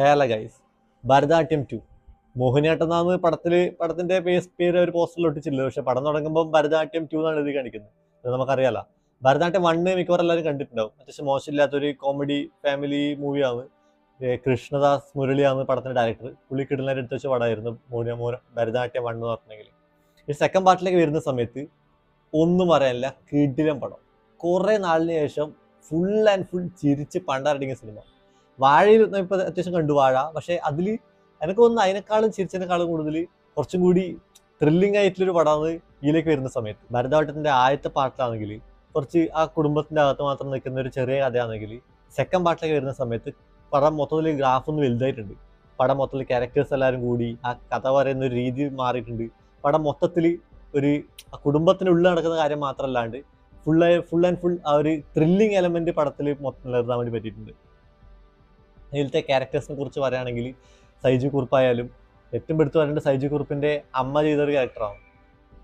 ഹേല guys, Bharatanatyam 2 Mohiniyattam എന്നാണ് പടത്തിന്റെ പേര് ഒരു പോസ്റ്ററിൽ ഒട്ടിച്ചില്ല. പക്ഷെ പടം തുടങ്ങുമ്പോൾ ഭരതനാട്യം 2 എന്നാണ് എഴുതി കാണിക്കുന്നത്. അത് നമുക്കറിയാലോ. ഭരതനാട്യം 1 മിക്കവാറും എല്ലാവരും കണ്ടിട്ടുണ്ടാവും. അത്യാവശ്യം മോശമില്ലാത്തൊരു കോമഡി ഫാമിലി മൂവിയാണ്. കൃഷ്ണദാസ് മുരളിയാണ് പടത്തിന്റെ ഡയറക്ടർ. പുള്ളി കിടലായിട്ട് എടുത്ത് വെച്ച പടമായിരുന്നു ഭരതനാട്യം 1 എന്ന് പറഞ്ഞെങ്കിൽ. ഈ സെക്കൻഡ് പാർട്ടിലേക്ക് വരുന്ന സമയത്ത് ഒന്നും പറയാനില്ല, കിടിലം പടം. കുറെ നാളിന് ശേഷം ഫുൾ ആൻഡ് ഫുൾ ചിരിച്ച് പണ്ടാരടിങ്ങിയ സിനിമ. വാഴയിൽ ഇപ്പൊ അത്യാവശ്യം കണ്ടു വാഴ, പക്ഷെ അതിൽ എനിക്ക് തോന്നുന്നു അതിനേക്കാളും ചിരിച്ചതിനേക്കാളും കൂടുതൽ കുറച്ചും കൂടി ത്രില്ലിംഗ് ആയിട്ടുള്ളൊരു പടമാണ് ഇതിലേക്ക് വരുന്ന സമയത്ത്. ഭരതനാട്യത്തിന്റെ ആദ്യത്തെ പാർട്ടിലാണെങ്കിൽ കുറച്ച് ആ കുടുംബത്തിന്റെ അകത്ത് മാത്രം നിൽക്കുന്ന ഒരു ചെറിയ കഥയാണെങ്കിൽ, സെക്കൻഡ് പാർട്ടിലേക്ക് വരുന്ന സമയത്ത് പടം മൊത്തത്തിൽ ഗ്രാഫ് ഒന്ന് വലുതായിട്ടുണ്ട്. പടം മൊത്തത്തിൽ ക്യാരക്ടേഴ്സ് എല്ലാവരും കൂടി ആ കഥ പറയുന്ന ഒരു രീതി മാറിയിട്ടുണ്ട്. പടം മൊത്തത്തിൽ ഒരു കുടുംബത്തിനുള്ളിൽ നടക്കുന്ന കാര്യം മാത്രമല്ലാണ്ട് ഫുൾ ആൻഡ് ഫുൾ ആ ഒരു ത്രില്ലിംഗ് എലമെന്റ് പടത്തിൽ മൊത്തം നിലനിർത്താൻ വേണ്ടി പറ്റിയിട്ടുണ്ട്. അതിലത്തെ ക്യാരക്ടേഴ്സിനെ കുറിച്ച് പറയുകയാണെങ്കിൽ സൈജു കുറുപ്പായാലും ഏറ്റവും എടുത്തു പറയേണ്ടത് സൈജു കുറുപ്പിന്റെ അമ്മ ചെയ്തൊരു ക്യാരക്ടറാണ്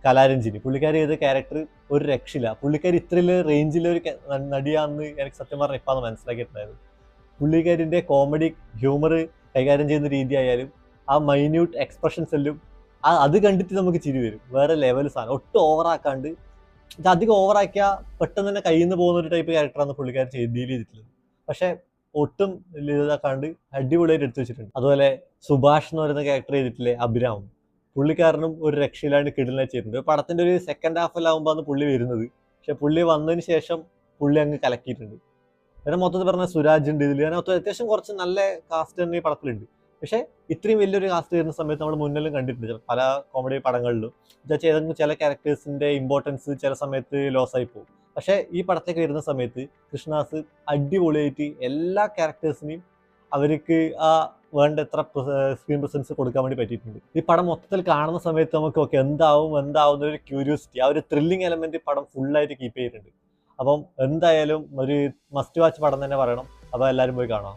കലാരഞ്ജിനി. പുള്ളിക്കാരി ചെയ്ത ക്യാരക്ടർ ഒരു രക്ഷയില്ല. പുള്ളിക്കാരി ഇത്രയുള്ള റേഞ്ചിലൊരു നടിയാണെന്ന് എനിക്ക് സത്യം പറഞ്ഞാൽ ഇപ്പം മനസ്സിലാക്കിയിട്ടുണ്ടായത്. പുള്ളിക്കാരിന്റെ കോമഡി ഹ്യൂമർ കൈകാര്യം ചെയ്യുന്ന രീതി ആയാലും ആ മൈന്യൂട്ട് എക്സ്പ്രഷൻസ് എല്ലാം അത് കണ്ടിട്ട് നമുക്ക് ചിരി വരും. വേറെ ലെവൽ സാധനം, ഒട്ടും ഓവറാക്കാണ്ട്. ഇത് അധികം ഓവറാക്കിയാൽ പെട്ടെന്ന് തന്നെ കയ്യിൽ നിന്ന് പോകുന്ന ഒരു ടൈപ്പ് ക്യാരക്ടറാണ് പുള്ളിക്കാരി ഡീൽ ചെയ്തിട്ടുള്ളത്. പക്ഷെ ഒട്ടും ഇതാക്കാണ്ട് അടിപൊളിയായിട്ട് എടുത്തു വെച്ചിട്ടുണ്ട്. അതുപോലെ സുഭാഷ് എന്ന് പറയുന്ന ക്യാരക്ടർ ചെയ്തിട്ടില്ലേ അഭിരാം, പുള്ളിക്കാരനും ഒരു രക്ഷയിലാണ്ട് കിടലായി ചെയ്തിട്ടുണ്ട്. പടത്തിന്റെ ഒരു സെക്കൻഡ് ഹാഫിലാവുമ്പോഴാണ് പുള്ളി വരുന്നത്. പക്ഷെ പുള്ളി വന്നതിന് ശേഷം പുള്ളി അങ്ങ് കലക്കിയിട്ടുണ്ട്. പിന്നെ മൊത്തത്തിൽ പറഞ്ഞാൽ സുരാജ് ഉണ്ട് ഇതിൽ. അതിനകത്ത് അത്യാവശ്യം കുറച്ച് നല്ല കാസ്റ്റ് തന്നെ ഈ പടത്തിലുണ്ട്. പക്ഷെ ഇത്രയും വലിയൊരു കാസ്റ്റ് വരുന്ന സമയത്ത് നമ്മൾ മുന്നിലും കണ്ടിട്ടുണ്ട് പല കോമഡി പടങ്ങളിലും. ഏതെങ്കിലും ചില ക്യാരക്ടേഴ്സിന്റെ ഇമ്പോർട്ടൻസ് ചില സമയത്ത് ലോസ് ആയി പോകും. പക്ഷെ ഈ പടത്തേക്ക് വരുന്ന സമയത്ത് കൃഷ്ണദാസ് അടിപൊളിയായിട്ട് എല്ലാ ക്യാരക്ടേഴ്സിനെയും അവർക്ക് ആ വേണ്ട എത്ര സ്ക്രീൻ പ്രസൻസ് കൊടുക്കാൻ വേണ്ടി പറ്റിയിട്ടുണ്ട്. ഈ പടം മൊത്തത്തിൽ കാണുന്ന സമയത്ത് നമുക്ക് ഓക്കെ എന്താവും ഒരു ക്യൂരിയോസിറ്റി, ആ ഒരു ത്രില്ലിംഗ് എലമെന്റ് പടം ഫുള്ളായിട്ട് കീപ്പ് ചെയ്തിട്ടുണ്ട്. അപ്പം എന്തായാലും ഒരു മസ്റ്റ് വാച്ച് പടം തന്നെ പറയണം. അപ്പോൾ എല്ലാവരും പോയി കാണാം.